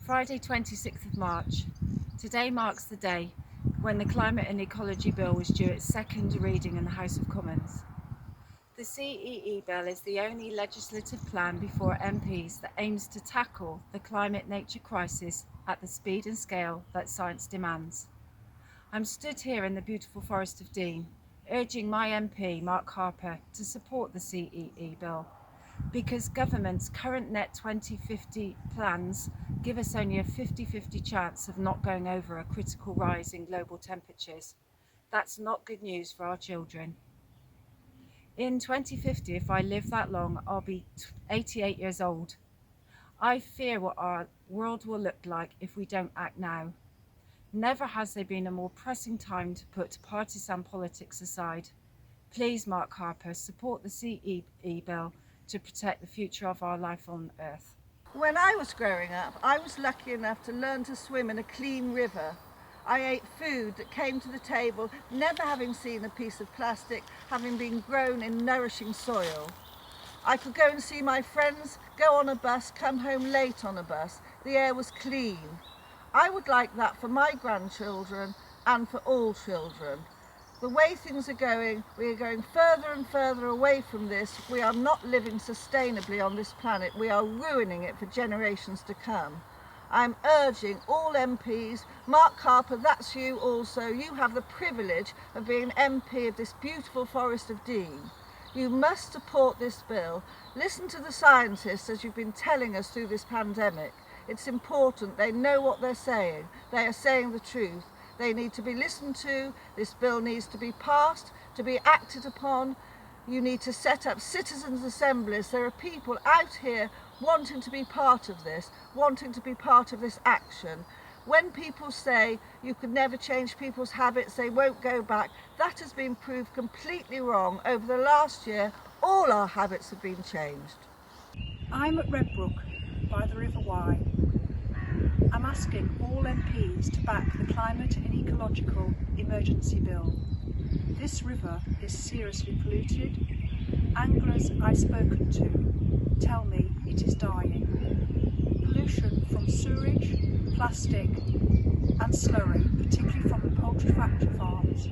Friday 26th of March. Today marks the day when the Climate and Ecology Bill was due its second reading in the House of Commons. The CEE Bill is the only legislative plan before MPs that aims to tackle the climate-nature crisis at the speed and scale that science demands. I'm stood here in the beautiful Forest of Dean, urging my MP, Mark Harper, to support the CEE Bill, because government's current net 2050 plans give us only a 50-50 chance of not going over a critical rise in global temperatures. That's not good news for our children. In 2050, if I live that long, I'll be 88 years old. I fear what our world will look like if we don't act now. Never has there been a more pressing time to put partisan politics aside. Please, Mark Harper, support the CEE Bill to protect the future of our life on Earth. When I was growing up, I was lucky enough to learn to swim in a clean river. I ate food that came to the table, never having seen a piece of plastic, having been grown in nourishing soil. I could go and see my friends, go on a bus, come home late on a bus. The air was clean. I would like that for my grandchildren and for all children. The way things are going, we are going further and further away from this. We are not living sustainably on this planet. We are ruining it for generations to come. I'm urging all MPs, Mark Harper, that's you also. You have the privilege of being an MP of this beautiful Forest of Dean. You must support this bill. Listen to the scientists as you've been telling us through this pandemic. It's important. They know what they're saying. They are saying the truth. They need to be listened to. This bill needs to be passed, to be acted upon. You need to set up citizens' assemblies. There are people out here wanting to be part of this, wanting to be part of this action. When people say you could never change people's habits, they won't go back, that has been proved completely wrong. Over the last year, all our habits have been changed. I'm at Redbrook by the River Wye. I'm asking all MPs to back the Climate and Ecological Emergency Bill. This river is seriously polluted. Anglers I've spoken to tell me it is dying. Pollution from sewage, plastic and slurry, particularly from the poultry factory farms,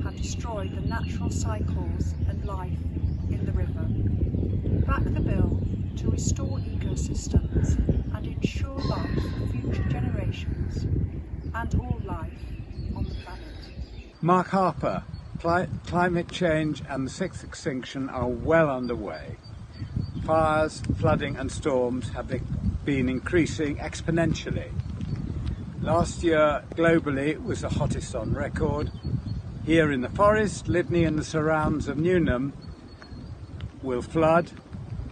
have destroyed the natural cycles and life in the river. Back the bill to restore ecosystems and ensure life for future generations and all life on the planet. Mark Harper, climate change and the sixth extinction are well underway. Fires, flooding and storms have been increasing exponentially. Last year, globally, it was the hottest on record. Here in the forest, Lydney and the surrounds of Newnham will flood,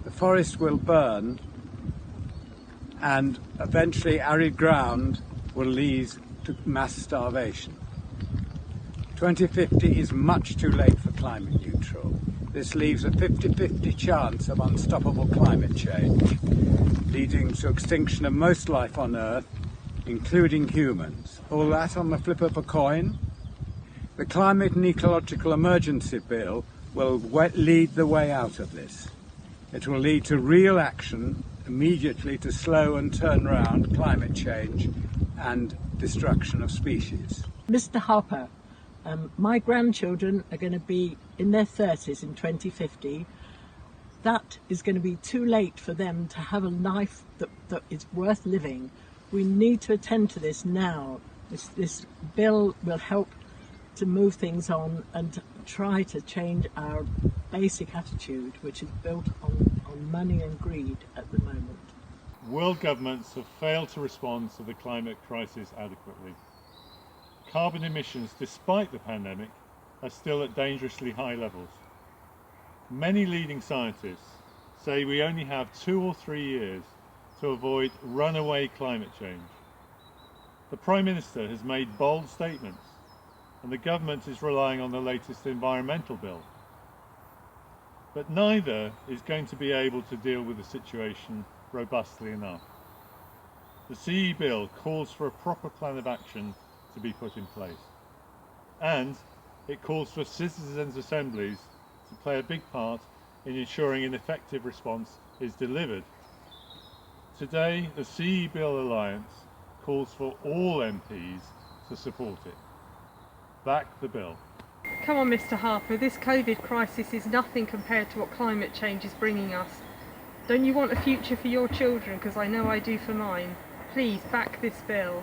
the forest will burn, and eventually arid ground will lead to mass starvation. 2050 is much too late for climate neutral. This leaves a 50-50 chance of unstoppable climate change, leading to extinction of most life on Earth, including humans. All that on the flip of a coin? The Climate and Ecological Emergency Bill will lead the way out of this. It will lead to real action immediately to slow and turn round climate change and destruction of species. Mr. Harper, my grandchildren are going to be in their 30s in 2050. That is going to be too late for them to have a life that is worth living. We need to attend to this now. This bill will help to move things on and try to change our basic attitude, which is built on money and greed at the moment. World governments have failed to respond to the climate crisis adequately. Carbon emissions, despite the pandemic, are still at dangerously high levels. Many leading scientists say we only have 2 or 3 years to avoid runaway climate change. The Prime Minister has made bold statements, and the government is relying on the latest environmental bill. But neither is going to be able to deal with the situation robustly enough. The CE bill calls for a proper plan of action to be put in place, and it calls for citizens' assemblies to play a big part in ensuring an effective response is delivered. Today, the CE Bill Alliance calls for all MPs to support it. Back the bill. Come on, Mr. Harper, this COVID crisis is nothing compared to what climate change is bringing us. Don't you want a future for your children? Because I know I do for mine. Please back this bill.